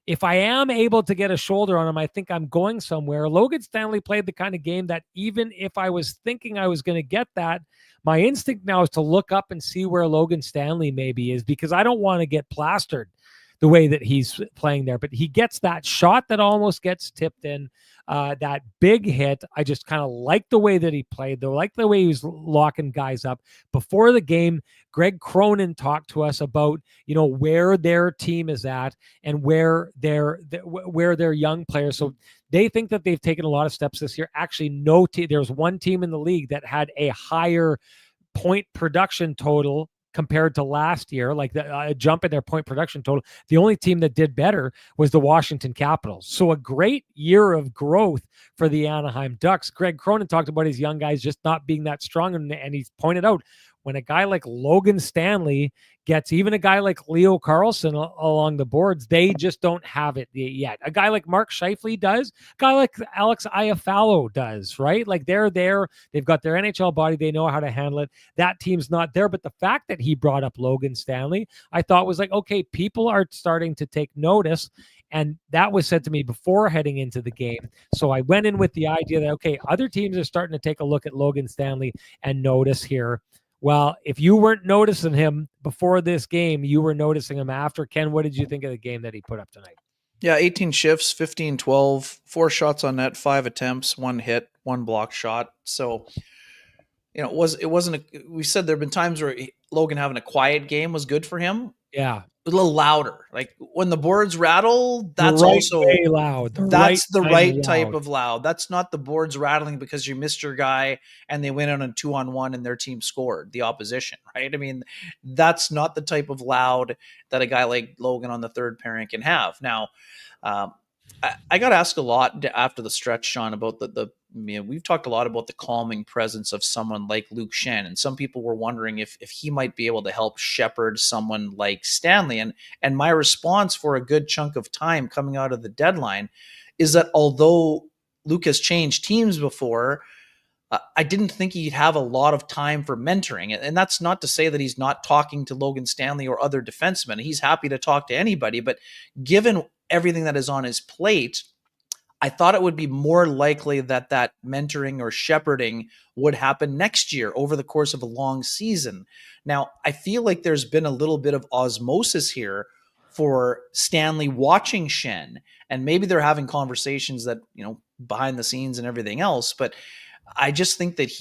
if I am able to get a shoulder on him, I think I'm going somewhere. Logan Stanley played the kind of game that even if I was thinking I was going to get that, my instinct now is to look up and see where Logan Stanley maybe is, because I don't want to get plastered the way that he's playing there. But he gets that shot that almost gets tipped in, that big hit. I just kind of like the way that he played, though, like the way he was locking guys up. Before the game, Greg Cronin talked to us about, where their team is at and where their young players. So they think that they've taken a lot of steps this year. Actually, there's one team in the league that had a higher point production total compared to last year, like a jump in their point production total. The only team that did better was the Washington Capitals. So a great year of growth for the Anaheim Ducks. Greg Cronin talked about his young guys just not being that strong, and he's pointed out when a guy like Logan Stanley gets even a guy like Leo Carlson along the boards, they just don't have it yet. A guy like Mark Scheifele does, a guy like Alex Iafallo does, right? Like they're there, they've got their NHL body, they know how to handle it. That team's not there, but the fact that he brought up Logan Stanley, I thought was like, okay, people are starting to take notice. And that was said to me before heading into the game. So I went in with the idea that, okay, other teams are starting to take a look at Logan Stanley and notice here. Well, if you weren't noticing him before this game, you were noticing him after. Ken, what did you think of the game that he put up tonight? Yeah, 18 shifts, 15-12, 4 shots on net, 5 attempts, 1 hit, 1 block shot. So, it wasn't we said there have been times where Logan having a quiet game was good for him. Yeah. A little louder. Like when the boards rattle, that's also loud. That's the right type of loud. That's not the boards rattling because you missed your guy and they went on a 2-on-1 and their team scored, the opposition, right? I mean, that's not the type of loud that a guy like Logan on the third pairing can have. Now, I got asked a lot after the stretch, Sean, about we've talked a lot about the calming presence of someone like Luke Schenn, and some people were wondering if he might be able to help shepherd someone like Stanley. And my response for a good chunk of time coming out of the deadline is that although Luke has changed teams before, I didn't think he'd have a lot of time for mentoring. And that's not to say that he's not talking to Logan Stanley or other defensemen. He's happy to talk to anybody. But given everything that is on his plate, I thought it would be more likely that that mentoring or shepherding would happen next year over the course of a long season. Now, I feel like there's been a little bit of osmosis here for Stanley watching Schenn, and maybe they're having conversations that, behind the scenes and everything else, but I just think that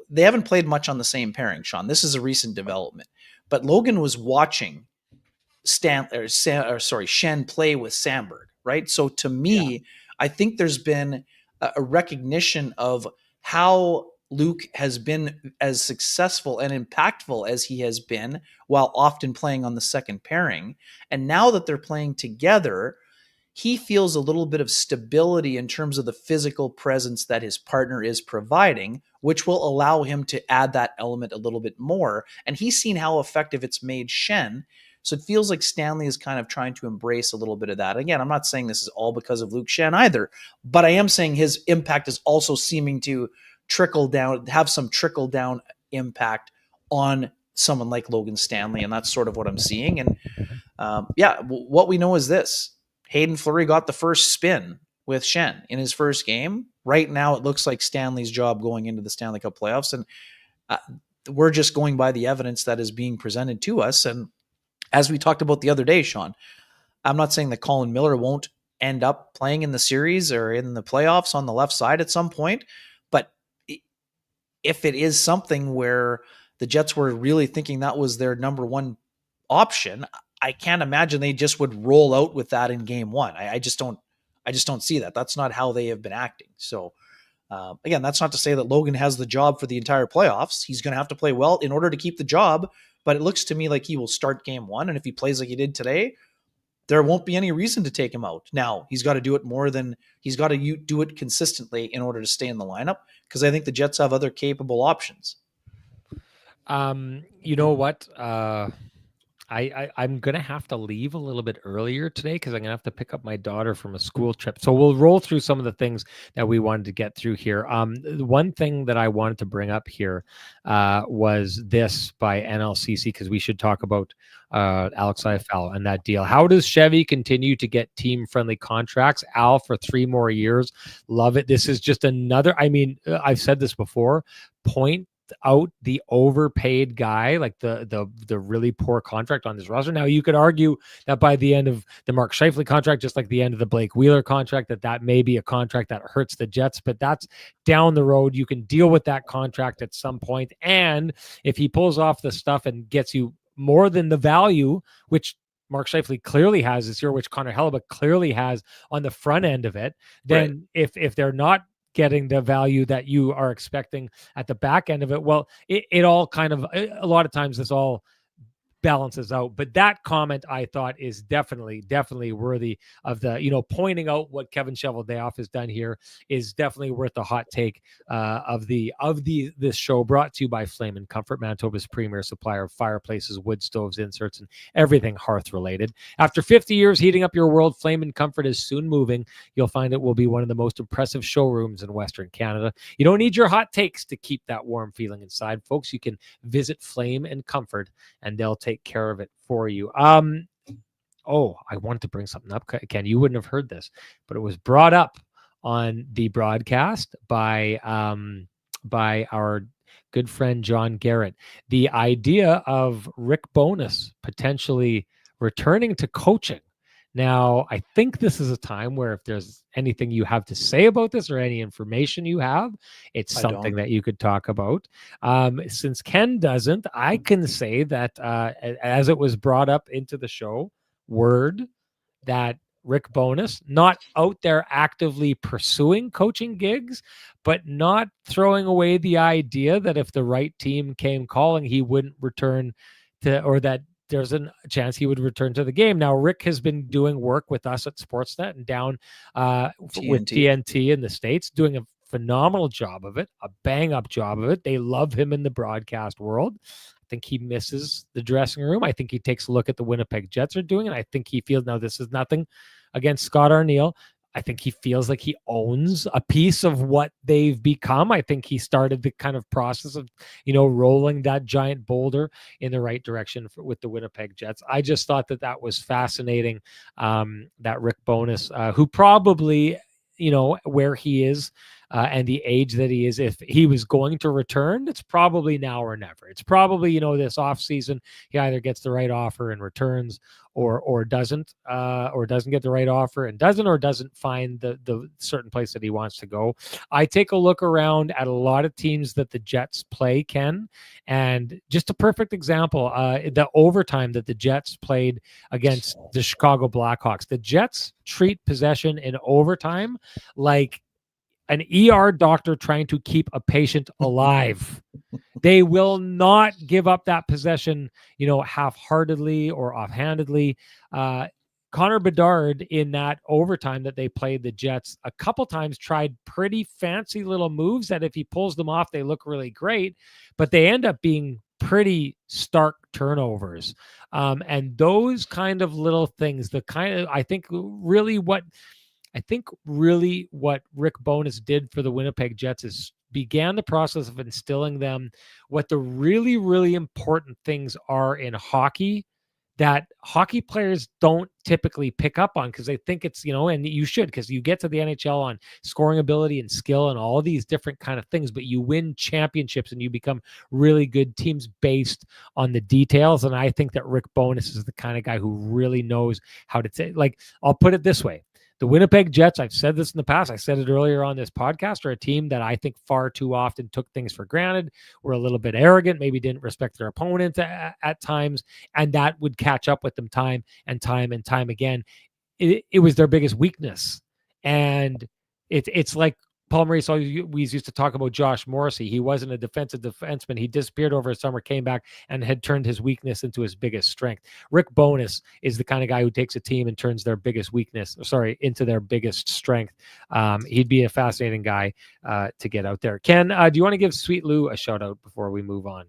they haven't played much on the same pairing, Sean. This is a recent development, but Logan was watching Schenn play with Samberg, right? So to me, I think there's been a recognition of how Luke has been as successful and impactful as he has been while often playing on the second pairing. And now that they're playing together, he feels a little bit of stability in terms of the physical presence that his partner is providing, which will allow him to add that element a little bit more. And he's seen how effective it's made Schenn. So it feels like Stanley is kind of trying to embrace a little bit of that. Again, I'm not saying this is all because of Luke Schenn either, but I am saying his impact is also seeming to have some trickle down impact on someone like Logan Stanley. And that's sort of what I'm seeing. And what we know is this. Hayden Fleury got the first spin with Schenn in his first game. Right now, it looks like Stanley's job going into the Stanley Cup playoffs. And we're just going by the evidence that is being presented to us. And as we talked about the other day, Sean, I'm not saying that Colin Miller won't end up playing in the series or in the playoffs on the left side at some point. But if it is something where the Jets were really thinking that was their number one option, I can't imagine they just would roll out with that in game one. I just don't see that. That's not how they have been acting. So again, that's not to say that Logan has the job for the entire playoffs. He's going to have to play well in order to keep the job, but it looks to me like he will start game one. And if he plays like he did today, there won't be any reason to take him out. Now he's got to do it do it consistently in order to stay in the lineup, because I think the Jets have other capable options. You know what? I'm going to have to leave a little bit earlier today because I'm going to have to pick up my daughter from a school trip. So we'll roll through some of the things that we wanted to get through here. The one thing that I wanted to bring up here was this by NLCC, because we should talk about Alex Scheifele and that deal. How does Chevy continue to get team-friendly contracts? Al, for 3 more years. Love it. This is just another, I've said this before, point out the overpaid guy, like the really poor contract on this roster. Now you could argue that by the end of the Mark Scheifele contract, just like the end of the Blake Wheeler contract, that may be a contract that hurts the Jets, but that's down the road. You can deal with that contract at some point. And if he pulls off the stuff and gets you more than the value, which Mark Scheifele clearly has this year, which Connor Hellebuyck clearly has on the front end of it, then right. If they're not getting the value that you are expecting at the back end of it, well, it all kind of, a lot of times this all balances out. But that comment, I thought, is definitely worthy of the, pointing out what Kevin Cheveldayoff has done here is definitely worth the hot take of this show, brought to you by Flame and Comfort, Manitoba's premier supplier of fireplaces, wood stoves, inserts, and everything hearth related. After 50 years heating up your world, Flame and Comfort is soon moving. You'll find it will be one of the most impressive showrooms in Western Canada. You don't need your hot takes to keep that warm feeling inside, folks. You can visit Flame and Comfort and they'll take care of it for you. I wanted to bring something up, Ken. You wouldn't have heard this, but it was brought up on the broadcast by our good friend John Garrett. The idea of Rick Bowness potentially returning to coaching. Now, I think this is a time where if there's anything you have to say about this or any information you have, it's something that you could talk about. Since Ken doesn't, I can say that as it was brought up into the show, word that Rick Bowness, not out there actively pursuing coaching gigs, but not throwing away the idea that if the right team came calling, he wouldn't return to, or that there's a chance he would return to the game. Now, Rick has been doing work with us at Sportsnet and down with TNT in the States, doing a phenomenal job of it, a bang-up job of it. They love him in the broadcast world. I think he misses the dressing room. I think he takes a look at the Winnipeg Jets are doing, and I think he feels, now this is nothing against Scott Arniel, I think he feels like he owns a piece of what they've become. I think he started the kind of process of, rolling that giant boulder in the right direction with the Winnipeg Jets. I just thought that was fascinating. That Rick Bowness, who probably, where he is and the age that he is, if he was going to return, it's probably now or never. It's probably, this offseason, he either gets the right offer and returns or doesn't get the right offer and doesn't find the certain place that he wants to go. I take a look around at a lot of teams that the Jets play, Ken, and just a perfect example, the overtime that the Jets played against the Chicago Blackhawks. The Jets treat possession in overtime like an ER doctor trying to keep a patient alive. They will not give up that possession, half-heartedly or offhandedly. Connor Bedard, in that overtime that they played the Jets, a couple times tried pretty fancy little moves that if he pulls them off, they look really great, but they end up being pretty stark turnovers. And those kind of little things, I think really what Rick Bowness did for the Winnipeg Jets is began the process of instilling them what the really, really important things are in hockey that hockey players don't typically pick up on because they think it's, and you should, because you get to the NHL on scoring ability and skill and all these different kind of things, but you win championships and you become really good teams based on the details. And I think that Rick Bowness is the kind of guy who really knows how to say, like, I'll put it this way. The Winnipeg Jets, I've said this in the past, I said it earlier on this podcast, are a team that I think far too often took things for granted, were a little bit arrogant, maybe didn't respect their opponent at times, and that would catch up with them time and time and time again. It was their biggest weakness. And it's like Paul Maurice always used to talk about Josh Morrissey. He wasn't a defensive defenseman. He disappeared over a summer, came back, and had turned his weakness into his biggest strength. Rick Bowness is the kind of guy who takes a team and turns their biggest into their biggest strength. He'd be a fascinating guy to get out there. Ken, do you want to give Sweet Lou a shout out before we move on?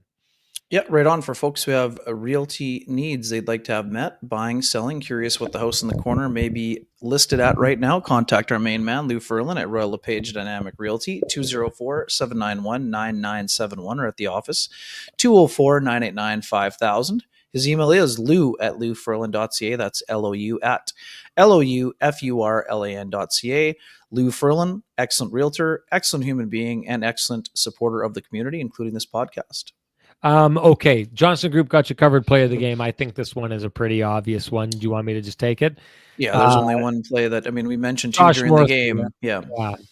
Yeah, right on. For folks who have realty needs they'd like to have met, buying, selling, curious what the house in the corner may be listed at right now, contact our main man, Lou Ferlin, at Royal LePage Dynamic Realty, 204-791-9971, or at the office, 204-989-5000. His email is lou@louferlin.ca. That's LOU@LOUFURLAN.ca. Lou Ferlin, excellent realtor, excellent human being, and excellent supporter of the community, including this podcast. Okay. Johnson Group got you covered play of the game. I think this one is a pretty obvious one. Do you want me to just take it? Yeah, there's only one play that, we mentioned two during the game. Yeah.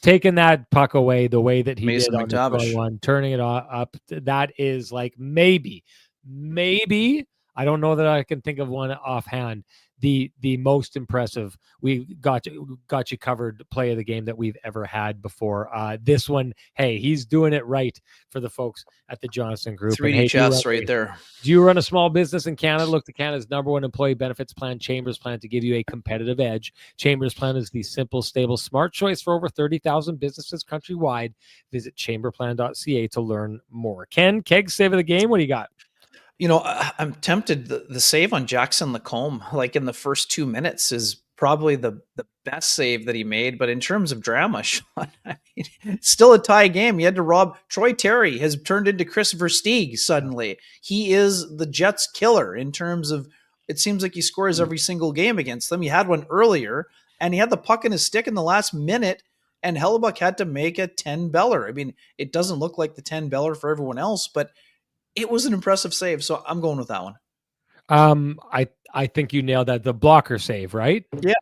Taking that puck away the way that he Mason did on McTavish. the one, turning it up. That is like maybe, I don't know that I can think of one offhand, the most impressive we got you covered play of the game that we've ever had before. This one, hey, he's doing it right for the folks at the Johnson Group. 3D chess right there. Do you run a small business in Canada? Look to Canada's #1 employee benefits plan, Chambers Plan, to give you a competitive edge. Chambers Plan is the simple, stable, smart choice for over 30,000 businesses countrywide. Visit chamberplan.ca to learn more. Ken, Keg, save of the game. What do you got? I'm tempted. The save on Jackson Lacombe, like in the first 2 minutes, is probably the best save that he made. But in terms of drama, Sean, it's still a tie game. You had to rob. Troy Terry has turned into Chris Versteeg suddenly. He is the Jets killer in terms of, it seems like he scores every single game against them. He had one earlier, and he had the puck in his stick in the last minute, and Hellebuck had to make a 10-beller. It doesn't look like the 10-beller for everyone else, but it was an impressive save, so I'm going with that one. I think you nailed that. The blocker save, right? Yeah.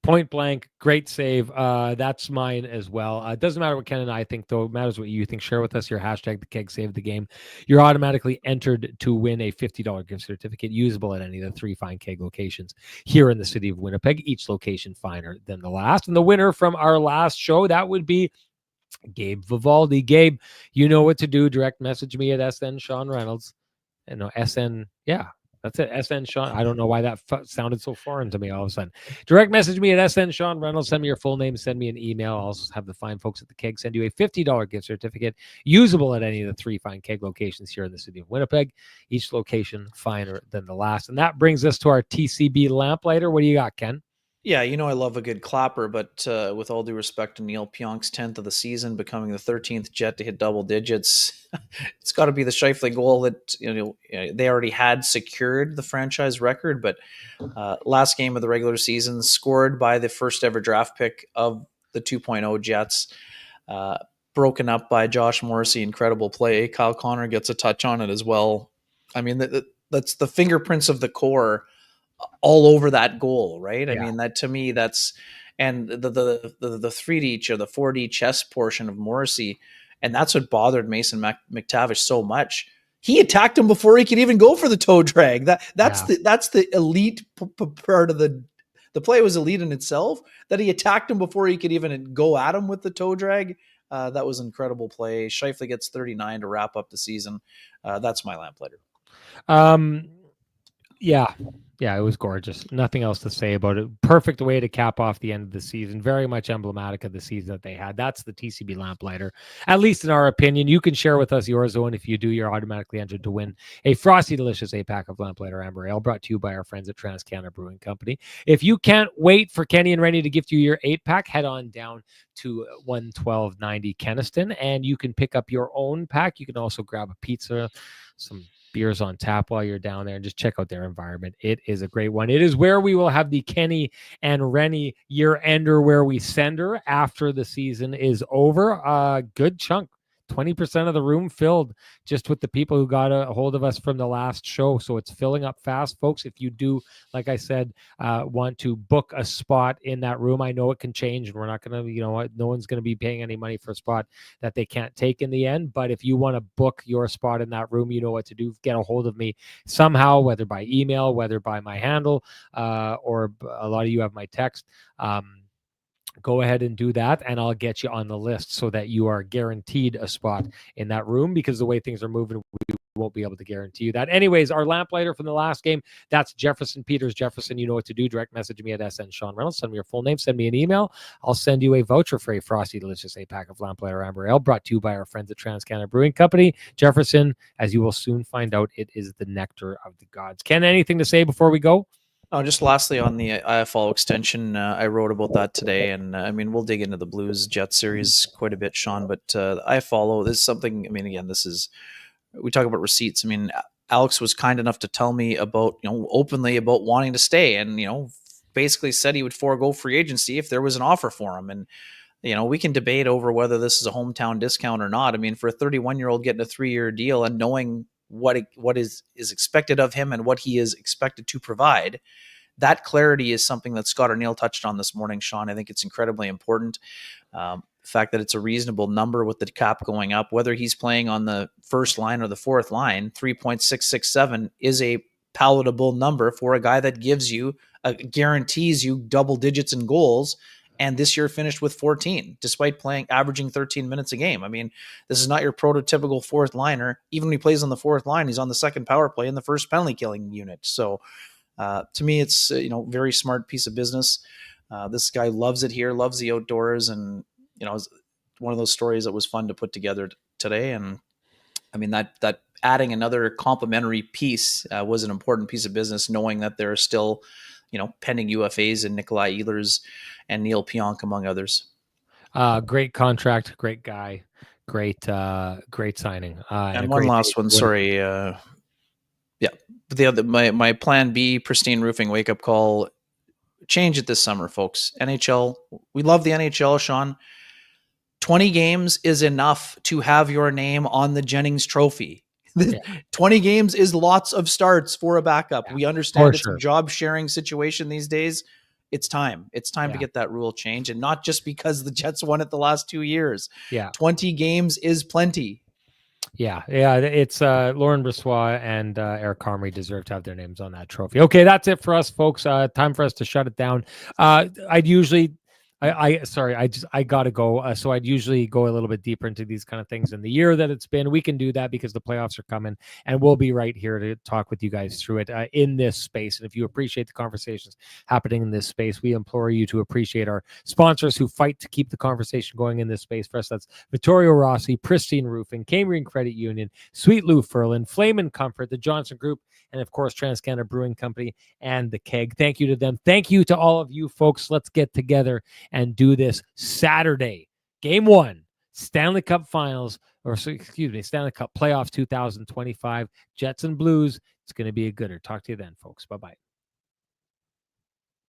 Point blank, great save. That's mine as well. It doesn't matter what Ken and I think, though. It matters what you think. Share with us your hashtag, the Keg Save the Game. You're automatically entered to win a $50 gift certificate usable at any of the 3 fine Keg locations here in the city of Winnipeg, each location finer than the last. And the winner from our last show, that would be Gabe Vivaldi. Gabe, you know what to do. Direct message me at SN Sean Reynolds. SN, yeah. That's it. SN Sean. I don't know why that sounded so foreign to me all of a sudden. Direct message me at SN Sean Reynolds. Send me your full name. Send me an email. I'll also have the fine folks at the keg send you a $50 gift certificate usable at any of the 3 fine keg locations here in the city of Winnipeg. Each location finer than the last. And that brings us to our TCB lamplighter. What do you got, Ken? Yeah, I love a good clapper, but with all due respect to Neil Pionk's 10th of the season, becoming the 13th Jet to hit double digits, it's got to be the Scheifele goal that they already had secured the franchise record. But last game of the regular season, scored by the first ever draft pick of the 2.0 Jets, broken up by Josh Morrissey. Incredible play. Kyle Connor gets a touch on it as well. I mean, that's the fingerprints of the core all over that goal, right? Yeah. I mean, that to me, that's and the 3D or the 4D chess portion of Morrissey, and that's what bothered Mason McTavish so much. He attacked him before he could even go for the toe drag. That's the elite part of the play. Was elite in itself. That he attacked him before he could even go at him with the toe drag. That was an incredible play. Scheifele gets 39 to wrap up the season. That's my lamplighter. Yeah, it was gorgeous. Nothing else to say about it. Perfect way to cap off the end of the season. Very much emblematic of the season that they had. That's the TCB lamplighter, at least in our opinion. You can share with us yours, though, and if you do, you're automatically entered to win a frosty, delicious 8-pack of Lamplighter Amber Ale brought to you by our friends at TransCanada Brewing Company. If you can't wait for Kenny and Renny to gift you your 8-pack, head on down to 11290 Kenniston, and you can pick up your own pack. You can also grab a pizza, some beers on tap while you're down there, and just check out their environment. It is a great one. It is where we will have the Kenny and Renny year ender, where we send her after the season is over. A good chunk, 20% of the room filled, just with the people who got a hold of us from the last show. So it's filling up fast, folks. If you do, like I said, want to book a spot in that room, I know it can change, and we're not going to, no one's going to be paying any money for a spot that they can't take in the end. But if you want to book your spot in that room, you know what to do. Get a hold of me somehow, whether by email, whether by my handle, or a lot of you have my text. Go ahead and do that, and I'll get you on the list so that you are guaranteed a spot in that room, because the way things are moving, we won't be able to guarantee you that. Anyways, our lamplighter from the last game, that's Jefferson Peters. Jefferson, you know what to do. Direct message me at SN Sean Reynolds. Send me your full name. Send me an email. I'll send you a voucher for a frosty, delicious 8-pack of Lamplighter Amber Ale brought to you by our friends at TransCanada Brewing Company. Jefferson, as you will soon find out, it is the nectar of the gods. Ken, anything to say before we go? Oh, just lastly on the IFL extension, I wrote about that today, and I mean, we'll dig into the Blues Jet series quite a bit, Sean, but IFL, this is something, I mean, again, we talk about receipts. I mean, Alex was kind enough to tell me about, openly about wanting to stay, and, basically said he would forego free agency if there was an offer for him. And, we can debate over whether this is a hometown discount or not. I mean, for a 31-year-old getting a 3-year deal and knowing what is expected of him and what he is expected to provide, that clarity is something that Scott O'Neill touched on this morning, Sean. I think it's incredibly important. The fact that it's a reasonable number with the cap going up, whether he's playing on the first line or the fourth line, 3.667 is a palatable number for a guy that guarantees you double digits in goals. And this year finished with 14, despite averaging 13 minutes a game. I mean, this is not your prototypical fourth liner. Even when he plays on the fourth line, he's on the second power play in the first penalty killing unit. So to me, it's very smart piece of business. This guy loves it here, loves the outdoors, and it's one of those stories that was fun to put together today. And I mean, that adding another complementary piece was an important piece of business, knowing that there are still pending UFAs and Nikolai Ehlers and Neil Pionk, among others. Great contract, great guy, great signing. And one last one, sorry. My plan B, Pristine Roofing wake up call, change it this summer, folks. NHL, we love the NHL, Sean. 20 games is enough to have your name on the Jennings Trophy. Yeah. 20 games is lots of starts for a backup. Yeah, we understand it's a job sharing situation these days. It's time. It's time to get that rule changed, and not just because the Jets won it the last 2 years. Yeah. 20 games is plenty. Yeah. It's Lauren Brissois and Eric Comrie deserve to have their names on that trophy. Okay, that's it for us, folks. Time for us to shut it down. I gotta go. So I'd usually go a little bit deeper into these kind of things in the year that it's been. We can do that because the playoffs are coming, and we'll be right here to talk with you guys through it in this space. And if you appreciate the conversations happening in this space, we implore you to appreciate our sponsors who fight to keep the conversation going in this space. For us, that's Vittorio Rossi, Pristine Roofing, Cambrian Credit Union, Sweet Lou Furlan, Flame and Comfort, the Johnson Group, and of course, TransCanada Brewing Company and the Keg. Thank you to them. Thank you to all of you folks. Let's get together and do this Saturday. Game 1, Stanley Cup Finals, Stanley Cup Playoffs 2025, Jets and Blues. It's going to be a gooder. Talk to you then, folks. Bye-bye.